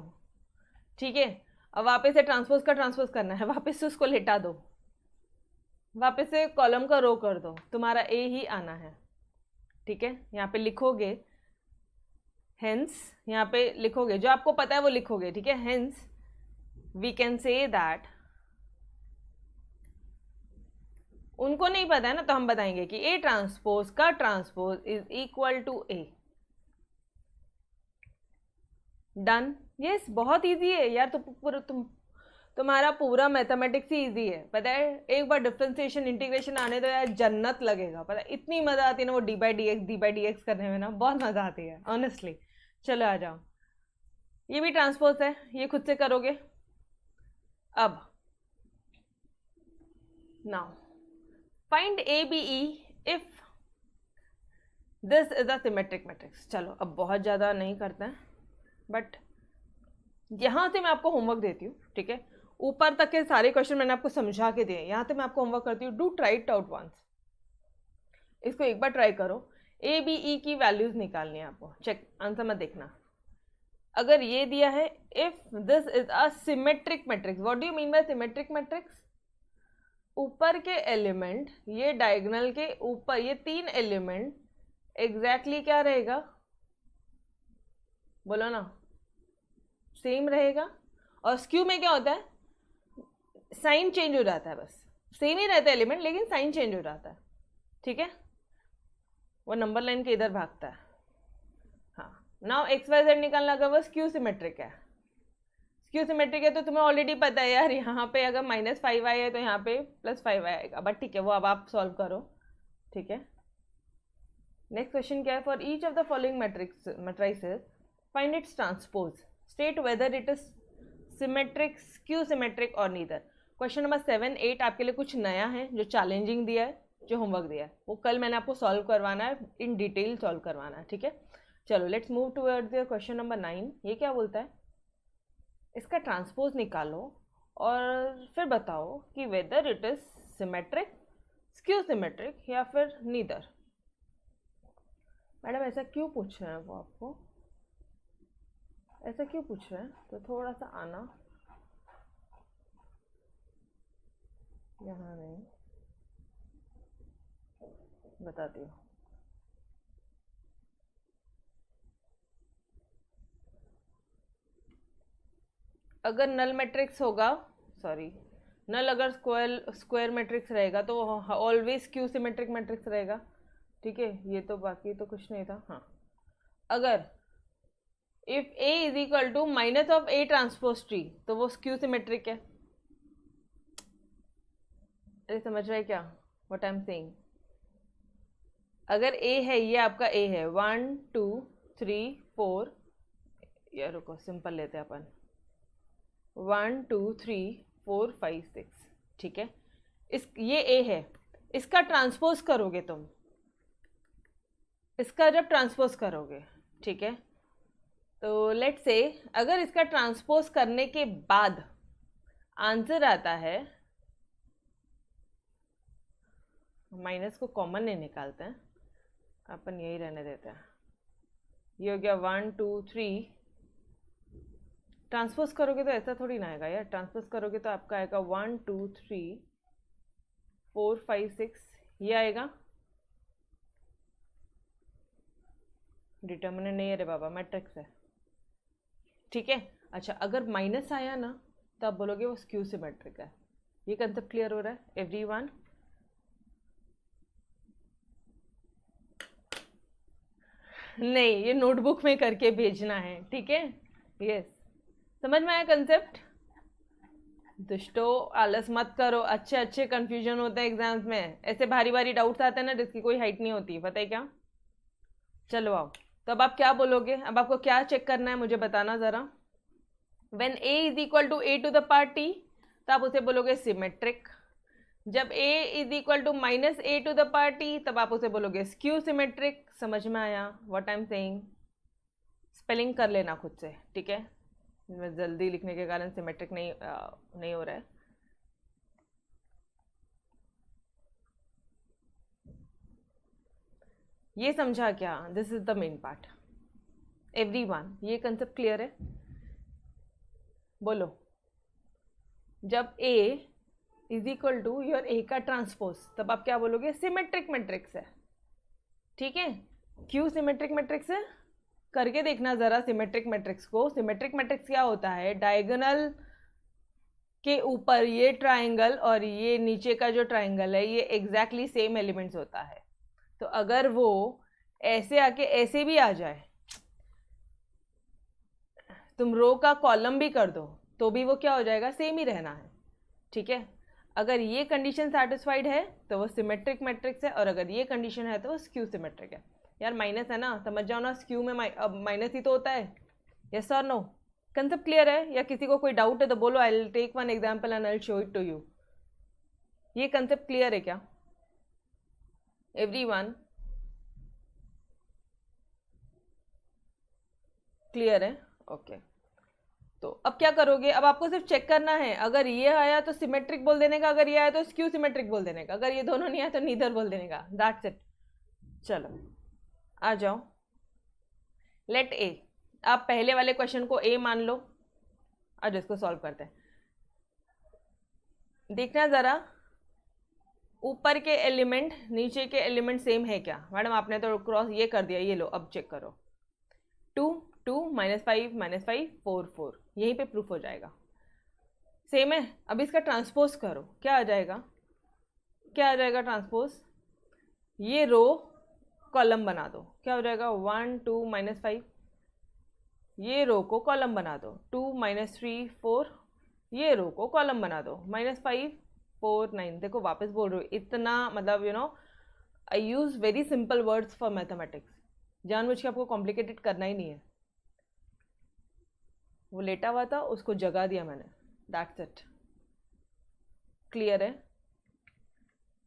ठीक है, अब वापस से ट्रांसपोज का ट्रांसपोज करना है, वापस से उसको लेटा दो, वापस से कॉलम का रो कर दो, तुम्हारा ए ही आना है। ठीक है, यहाँ पे लिखोगे, हेंस यहाँ पे लिखोगे जो आपको पता है वो लिखोगे। ठीक है, hence we can say that, उनको नहीं पता है ना, तो हम बताएंगे कि ए ट्रांसपोज का transpose is equal to A. Done. Yes, बहुत इजी है यार, तो तुम्हारा पूरा मैथमेटिक्स ही इजी है, पता है। एक बार डिफरेंशिएशन इंटीग्रेशन आने दो यार, जन्नत लगेगा, पता है, इतनी मजा आती है ना वो डी बाई डी एक्स करने में ना, बहुत मजा आती है ऑनेस्टली। चलो आ जाओ, ये भी ट्रांसपोज है, ये खुद से करोगे। अब now find A B E if this is a symmetric matrix. चलो अब बहुत ज़्यादा नहीं करते हैं, बट यहाँ से मैं आपको होमवर्क देती हूँ। ठीक है, ऊपर तक के सारे क्वेश्चन मैंने आपको समझा के दिए, यहाँ से मैं आपको होमवर्क करती हूँ। Do try it out once, इसको एक बार ट्राई करो। ए बी ई की वैल्यूज निकालनी है आपको, चेक आंसर मत देखना। अगर ये दिया है if this is a symmetric matrix, what do you mean by symmetric matrix? ऊपर के एलिमेंट, ये डायगोनल के ऊपर ये 3 एलिमेंट एग्जैक्टली क्या रहेगा, बोलो ना, सेम रहेगा। और स्क्यू में क्या होता है, साइन चेंज हो जाता है, बस सेम ही रहता है एलिमेंट, लेकिन साइन चेंज हो जाता है। ठीक है, वो नंबर लाइन के इधर भागता है। हाँ, नाउ एक्स वाई जेड निकालना, अगर वो स्क्यू सिमेट्रिक है, स्क्यू सिमेट्रिक है तो तुम्हें ऑलरेडी पता है यार, यहाँ पे अगर -5i है तो यहाँ पे +5i आएगा, बट ठीक है वो अब आप सॉल्व करो। ठीक है, नेक्स्ट क्वेश्चन क्या है, for each of the following matrices find its transpose, state whether it is symmetric, skew symmetric और नीदर। क्वेश्चन नंबर 7, 8 आपके लिए कुछ नया है, जो चैलेंजिंग दिया है, जो होमवर्क दिया है, वो कल मैंने आपको सॉल्व करवाना है, इन डिटेल सॉल्व करवाना है। ठीक है, चलो let's move towards the question number 9। ये क्या बोलता है, इसका ट्रांसपोज निकालो और फिर बताओ कि whether it is symmetric, skew symmetric या फिर नीदर। मैडम ऐसा क्यों पूछ रहे हैं वो आपको, ऐसा क्यों पूछ रहे हैं, तो थोड़ा सा आना यहाँ, नहीं बताती हूँ। अगर नल मैट्रिक्स होगा, सॉरी नल अगर स्क्वायर मैट्रिक्स रहेगा तो ऑलवेज क्यू सिमेट्रिक मैट्रिक्स रहेगा। ठीक है, ये तो बाकी तो कुछ नहीं था। हाँ, अगर if A is equal to minus of A transpose T, तो वो स्क्यू सिमेट्रिक है। अरे समझ रहे क्या व्हाट आई एम सेइंग? अगर ए है, ये आपका ए है, 1 2 3 4, यार रुको सिंपल लेते हैं अपन, 1 2 3 4 5 6। ठीक है, इस ये ए है, इसका ट्रांसपोज करोगे तुम, इसका जब ट्रांसपोज करोगे, ठीक है, तो लेट्स से अगर इसका ट्रांसपोज करने के बाद आंसर आता है, माइनस को कॉमन नहीं निकालते हैं अपन, यही रहने देते हैं। ये हो गया 1 2 3, ट्रांसपोज करोगे तो ऐसा थोड़ी ना आएगा यार, ट्रांसपोज करोगे तो आपका आएगा 1 2 3 4 5 6, ये आएगा, डिटर्मिनेंट नहीं है रे बाबा, मैट्रिक्स है, ठीक है। अच्छा, अगर माइनस आया ना तो आप बोलोगे वो स्क्यू सिमेट्रिक है। ये कंसेप्ट क्लियर हो रहा है एवरीवन? नहीं, ये नोटबुक में करके भेजना है, ठीक है। यस, समझ में आया कंसेप्ट? दुष्टो आलस मत करो, अच्छे अच्छे कंफ्यूजन होते हैं एग्जाम्स में, ऐसे भारी भारी डाउट्स आते हैं ना जिसकी कोई हाइट नहीं होती, पता है क्या। चलो आओ, तो अब आप क्या बोलोगे, अब आपको क्या चेक करना है मुझे बताना ज़रा। When a is equal to a to the power t, तो आप उसे बोलोगे सिमेट्रिक। जब a is equal to minus a to the power t, तब आप उसे बोलोगे स्क्यू सिमेट्रिक। समझ में आया what I am saying? Spelling कर लेना खुद से, ठीक है, जल्दी लिखने के कारण सिमेट्रिक नहीं हो रहा है। ये समझा क्या? This is the main part everyone, ये कंसेप्ट क्लियर है? बोलो, जब a is equal to your a का ट्रांसपोज, तब आप क्या बोलोगे? सिमेट्रिक मैट्रिक्स है, ठीक है। क्यों सिमेट्रिक मैट्रिक्स है? करके देखना जरा सिमेट्रिक मैट्रिक्स को। सिमेट्रिक मैट्रिक्स क्या होता है? डायगोनल के ऊपर ये ट्राइंगल और ये नीचे का जो ट्राइंगल है ये एग्जैक्टली सेम एलिमेंट्स होता है। तो अगर वो ऐसे आके ऐसे भी आ जाए, तुम रो का कॉलम भी कर दो तो भी वो क्या हो जाएगा? सेम ही रहना है, ठीक है। अगर ये कंडीशन सेटिस्फाइड है तो वो सिमेट्रिक मैट्रिक्स है, और अगर ये कंडीशन है तो वो स्क्यू सिमेट्रिक है। यार माइनस है ना, समझ जाओ ना, स्क्यू में माइनस ही तो होता है। यस और नो? कंसेप्ट क्लियर है? या किसी को कोई डाउट है तो बोलो, I will take one example and I will show it to you. ये कंसेप्ट क्लियर है क्या एवरीवन? क्लियर है? ओके। तो अब क्या करोगे? अब आपको सिर्फ चेक करना है, अगर ये आया तो सिमेट्रिक बोल देने का, अगर ये आया तो स्क्यू सिमेट्रिक बोल देने का, अगर ये दोनों नहीं आया तो नीदर बोल देने का। That's it. चलो आ जाओ, लेट ए, आप पहले वाले क्वेश्चन को ए मान लो। आज इसको सॉल्व करते हैं। देखना ज़रा, ऊपर के एलिमेंट नीचे के एलिमेंट सेम है क्या? मैडम आपने तो क्रॉस ये कर दिया, ये लो अब चेक करो। 2 2 -5 -5 4 4, यहीं पे प्रूफ हो जाएगा सेम है। अब इसका ट्रांसपोज करो, क्या आ जाएगा? क्या आ जाएगा ट्रांसपोज? ये रो कॉलम बना दो, क्या हो जाएगा? 1 2 -5। ये रो को कॉलम बना दो, 2 -3 4। ये रो को कॉलम बना दो, -5 4 9। देखो वापस बोल रही हूँ, इतना मतलब I use very simple words for mathematics, जानबूझ के आपको कॉम्प्लिकेटेड करना ही नहीं है। वो लेटा हुआ था, उसको जगा दिया मैंने, दैट्स इट। क्लियर है?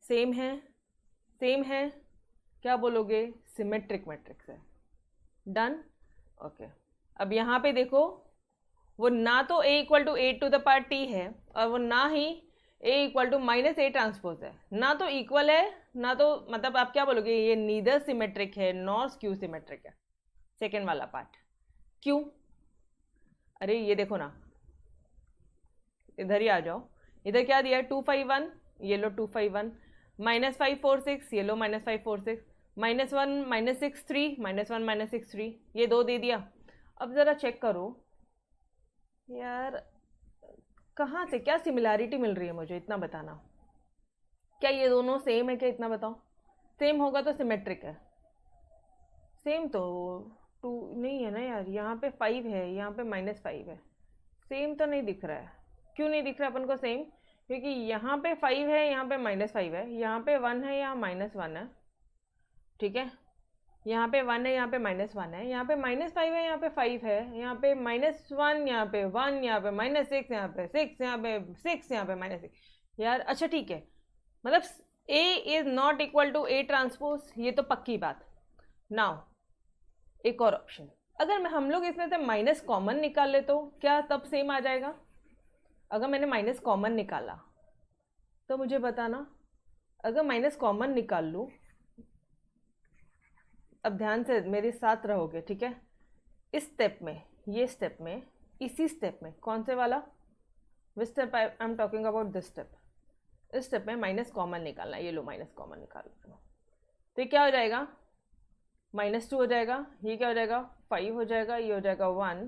सेम है? सेम है? क्या बोलोगे? सिमेट्रिक मैट्रिक्स है। डन? ओके। अब यहाँ पे देखो, वो ना तो a equal to A to the power t है, और वो ना ही a equal to minus A transpose है। ना तो इक्वल है, ना तो मतलब आप क्या बोलोगे? ये नीदर सिमेट्रिक है नॉर स्क्यू सिमेट्रिक है। सेकेंड वाला पार्ट क्यों? अरे ये देखो ना, इधर ही आ जाओ। इधर क्या दिया है? 2 5 1, ये लो 2 5 1, -5 4 6, ये लो -5 4 6, -1 -6 3, -1 -6 3, ये 2 दे दिया। अब ज़रा चेक करो यार, कहाँ से क्या सिमिलैरिटी मिल रही है मुझे, इतना बताना। क्या ये दोनों सेम है क्या? इतना बताओ। सेम होगा तो सिमेट्रिक है। सेम तो 2 नहीं है ना यार, यहाँ पे 5 है, यहाँ पे -5 है, सेम तो नहीं दिख रहा है। क्यों नहीं दिख रहा अपन को सेम? क्योंकि यहाँ पे 5 है, यहाँ पे -5 है, यहाँ पे 1 है, यहाँ -1 है, ठीक है। यहाँ पे 1 है, यहाँ पे -1 है, यहाँ पे -5 है, यहाँ पे 5 है, यहाँ पे -1, यहाँ पे 1, यहाँ पे -6, यहाँ पे 6, यहाँ पे 6, यहाँ पे -6। यार अच्छा ठीक है, मतलब A is not equal to A transpose, ये तो पक्की बात। नाउ एक और ऑप्शन, अगर हम लोग इसमें से माइनस कॉमन निकाल ले तो क्या तब सेम आ जाएगा? अगर मैंने माइनस कॉमन निकाला तो मुझे बताना, अगर माइनस कॉमन निकाल लूँ, अब ध्यान से मेरे साथ रहोगे, ठीक है। इस स्टेप में, ये स्टेप में, इसी स्टेप में, कौन से वाला? Which step? I am talking about this step. इस स्टेप में माइनस कॉमन निकालना है, ये लो माइनस कॉमन निकाल लो। तो ये क्या हो जाएगा, -2 हो जाएगा, ये क्या हो जाएगा 5 हो जाएगा, ये हो जाएगा 1,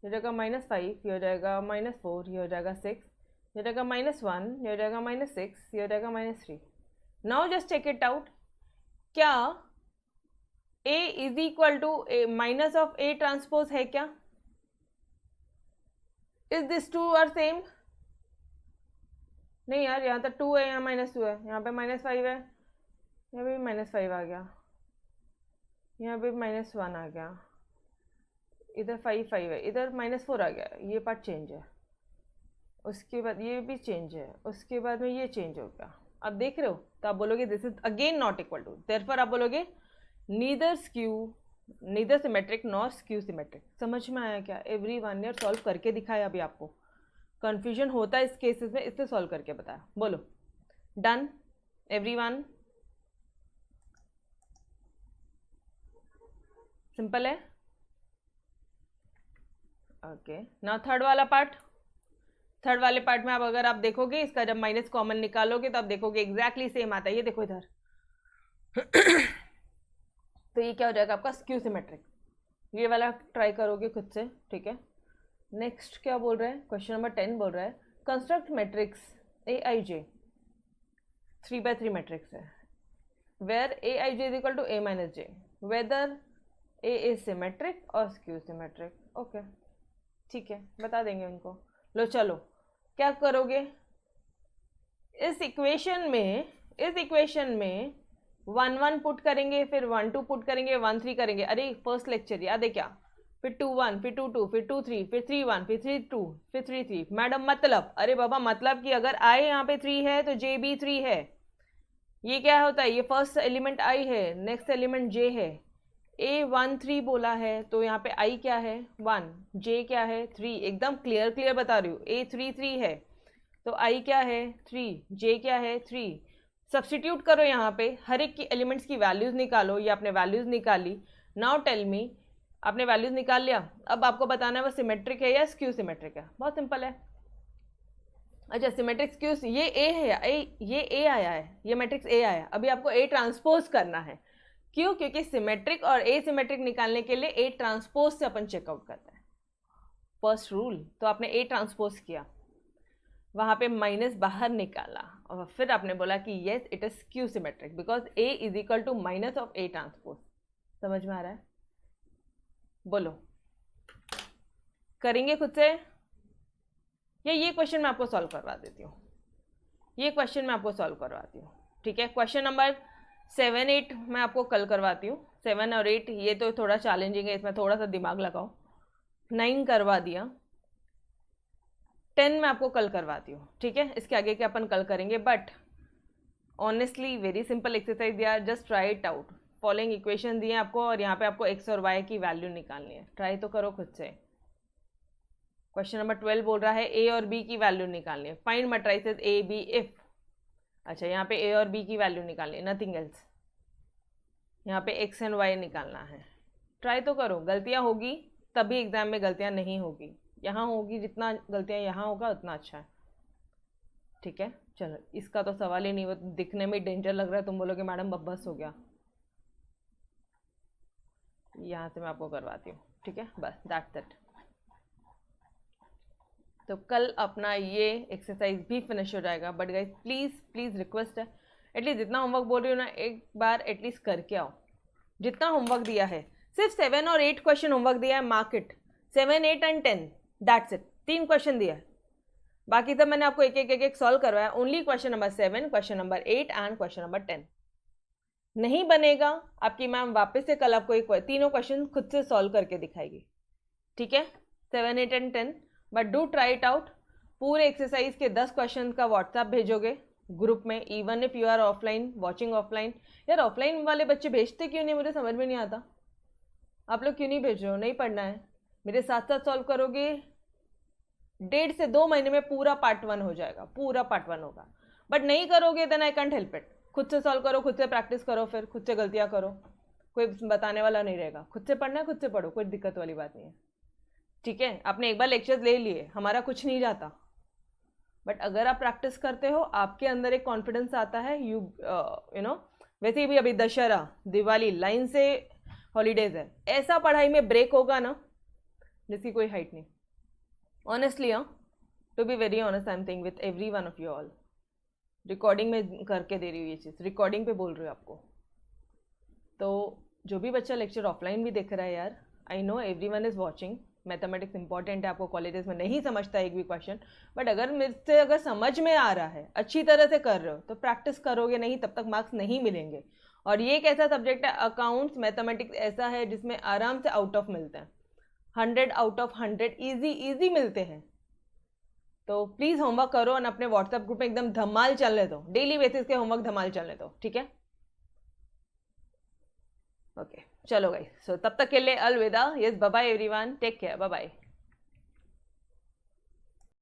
ये हो जाएगा -5, ये हो जाएगा -4, ये हो जाएगा 6, ये हो जाएगा -1, ये हो जाएगा -6, ये हो जाएगा -3। Now just check it out, क्या A is equal to minus of A transpose है क्या? Is this two are same? नहीं यार, यहाँ तक 2 है, यहाँ -2 है, यहाँ पे -5 है, यहाँ पे भी -5 आ गया, यहाँ पे -1 आ गया, इधर 5 है, इधर -4 आ गया, ये पार्ट चेंज है, उसके बाद ये भी चेंज है, उसके बाद में ये चेंज हो गया। अब देख रहे हो, तो आप बोलोगे this is again not equal to, therefore आप बोलोगे neither symmetric nor skew symmetric. समझ में आया क्या? एवरीवन ने सॉल्व करके दिखाया, अभी आपको कंफ्यूजन होता है इस केसेस में, इससे सॉल्व करके बताया। बोलो डन एवरीवन, सिंपल है। ओके, नाउ थर्ड वाला पार्ट। थर्ड वाले पार्ट में आप अगर आप देखोगे, इसका जब माइनस कॉमन निकालोगे तो आप देखोगे एग्जैक्टली सेम आता है, ये देखो इधर। तो ये क्या हो जाएगा आपका स्क्यू सिमेट्रिक। ये वाला ट्राई करोगे खुद से, ठीक है। नेक्स्ट क्या बोल रहा है, क्वेश्चन नंबर 10 बोल रहा है construct matrix AIJ 3x3 matrix है, where AIJ is equal to A-J, whether A is symmetric और स्क्यू सिमेट्रिक। ओके ठीक है, बता देंगे उनको। लो चलो, क्या करोगे इस इक्वेशन में 1 1 पुट करेंगे, फिर 1 2 पुट करेंगे, 1 3 करेंगे। अरे फर्स्ट लेक्चर याद है क्या? फिर 2 1, फिर 2 2, फिर 2 3, फिर 3 1, फिर 3 2, फिर 3 3। मैडम मतलब, अरे बाबा मतलब कि अगर I यहाँ पे 3 है तो J भी 3 है। ये क्या होता है, ये फर्स्ट एलिमेंट I है, नेक्स्ट एलिमेंट J है। A 1 3 बोला है तो यहाँ पे I क्या है 1, J क्या है 3। एकदम क्लियर बता रही हूँ, A 3 3 है तो I क्या है 3, J क्या है 3। सब्स्टिट्यूट करो यहाँ पे, हर एक की एलिमेंट्स की वैल्यूज निकालो। ये आपने वैल्यूज निकाली। नाउ टेल मी, आपने वैल्यूज निकाल लिया, अब आपको बताना है वो सिमेट्रिक है या स्क्यू सिमेट्रिक है। बहुत सिंपल है। अच्छा सिमेट्रिक स्क्यू, ये A है, ये A आया है, ये मैट्रिक्स A आया, अभी आपको A ट्रांसपोज करना है। क्यों? क्योंकि सिमेट्रिक और एसिमेट्रिक निकालने के लिए A ट्रांसपोज से अपन चेकआउट करते हैं, फर्स्ट रूल। तो आपने A ट्रांसपोज किया, वहाँ पे माइनस बाहर निकाला, और फिर आपने बोला कि yes it is skew symmetric because A is equal to minus of A transpose. समझ में आ रहा है? बोलो करेंगे खुद से या ये क्वेश्चन मैं आपको सॉल्व करवा देती हूँ? ये क्वेश्चन मैं आपको सॉल्व करवाती हूँ, ठीक है। क्वेश्चन नंबर 7 8 मैं आपको कल करवाती हूँ। 7 और 8 ये तो थोड़ा चैलेंजिंग है, इसमें थोड़ा सा दिमाग लगाओ। 9 करवा दिया, 10 मैं आपको कल करवाती हूँ, ठीक है। इसके आगे के अपन कल करेंगे, but honestly very simple exercise दिया, just try it out. Following equation दिए आपको और यहाँ पे आपको x और y की वैल्यू निकालनी है, ट्राई तो करो खुद से। क्वेश्चन नंबर 12 बोल रहा है a और b की वैल्यू निकालनी है, find matrices a b if। अच्छा यहाँ पे a और b की वैल्यू निकालनी है, नथिंग एल्स। यहाँ पे x एंड y निकालना है, ट्राई तो करो। गलतियाँ होगी तभी एग्जाम में गलतियाँ नहीं होगी, यहाँ होगी, जितना गलतियाँ यहाँ होगा उतना अच्छा है, ठीक है। चलो इसका तो सवाल ही नहीं, वो दिखने में डेंजर लग रहा है, तुम बोलोगे मैडम बस हो गया। यहाँ से मैं आपको करवाती हूँ, ठीक है, बस दैट्स इट। तो कल अपना ये एक्सरसाइज भी फिनिश हो जाएगा, बट गाइस प्लीज़ रिक्वेस्ट है, एटलीस्ट जितना होमवर्क बोल रही हूँ ना, एक बार एटलीस्ट करके आओ। जितना होमवर्क दिया है, सिर्फ 7 और 8 क्वेश्चन होमवर्क दिया है, mark it. 7 8 and 10, that's it. 3 question दिया है, बाकी सब मैंने आपको एक एक सॉल्व करवाया। Only question number 7, question number 8 and question number 10 नहीं बनेगा। आपकी मैम वापस से कल आपको तीनों क्वेश्चन खुद से सॉल्व करके दिखाएगी, ठीक है। 7 8 and 10, but do try it out. पूरे एक्सरसाइज के 10 क्वेश्चन का व्हाट्सएप भेजोगे ग्रुप में, even if you are offline watching offline. यार ऑफलाइन वाले बच्चे भेजते क्यों नहीं, मुझे समझ में नहीं आता। आप लोग क्यों नहीं भेज रहे हो? नहीं पढ़ना है, मेरे साथ साथ सॉल्व करोगे, 1.5 से 2 महीने में पूरा पार्ट 1 हो जाएगा, पूरा पार्ट 1 होगा। बट नहीं करोगे then I can't help it. खुद से सॉल्व करो, खुद से प्रैक्टिस करो, फिर खुद से गलतियाँ करो, कोई बताने वाला नहीं रहेगा। खुद से पढ़ना है, खुद से पढ़ो, कोई दिक्कत वाली बात नहीं है, ठीक है। आपने एक बार लेक्चर्स ले लिए, हमारा कुछ नहीं जाता, बट अगर आप प्रैक्टिस करते हो आपके अंदर एक कॉन्फिडेंस आता है, यू नो वैसे भी अभी दशहरा दिवाली लाइन से हॉलीडेज है, ऐसा पढ़ाई में ब्रेक होगा ना जिसकी कोई हाइट नहीं। Honestly to be very honest I am thing with every one of you all, recording में करके दे रही हूँ ये चीज़, रिकॉर्डिंग पे बोल रही हूँ आपको। तो जो भी बच्चा लेक्चर ऑफलाइन भी देख रहा है यार, I know every one is watching, mathematics important है, आपको कॉलेजेस में नहीं समझता एक भी क्वेश्चन, बट अगर मेरे से अगर समझ में आ रहा है, अच्छी तरह से कर रहे हो, तो प्रैक्टिस करोगे नहीं तब तक मार्क्स नहीं मिलेंगे। और ये एक ऐसा सब्जेक्ट है, अकाउंट्स मैथमेटिक्स ऐसा है जिसमें आराम से आउट ऑफ मिलते हैं, 100 आउट ऑफ 100 ईजी मिलते हैं। तो प्लीज़ होमवर्क करो और अपने व्हाट्सएप ग्रुप में एकदम धमाल चलने दो, डेली बेसिस के होमवर्क धमाल चलने दो, ठीक है? ओके चलो गाइस, सो तब तक के लिए अलविदा। Yes bye bye everyone, take care, bye bye.